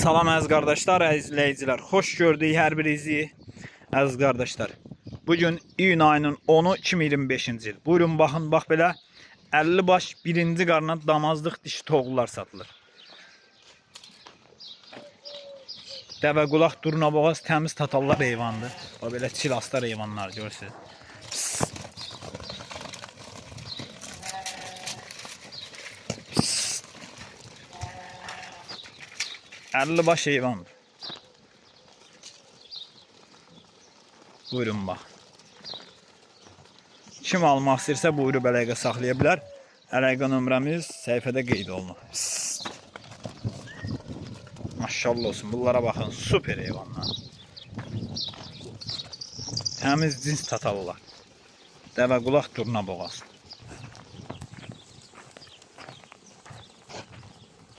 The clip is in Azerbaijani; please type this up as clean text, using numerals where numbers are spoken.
Salam əziz qardaşlar, əziz izləyicilər. Xoş gördük hər birinizi. Əziz qardaşlar. Bugün iyun ayının 10-u 2025-ci il. Buyurun baxın, bax belə 50 baş birinci qarına damazlıq dişi toğullar satılır. Dəvə qulaq, durnaboğaz təmiz tatallar heyvandır. Bax belə çilaslar heyvanlar görürsünüz. 50 baş heyvandır. Buyurun bax. Kim almaq istəyirsə buyurub əlaqə saxlaya bilər. Əlaqə nömrəmiz səhifədə qeyd olunur. Maşallah olsun. Bunlara baxın. Super heyvanlar. Təmiz cins tatallar. Dəvə qulaq, durnaboğaz.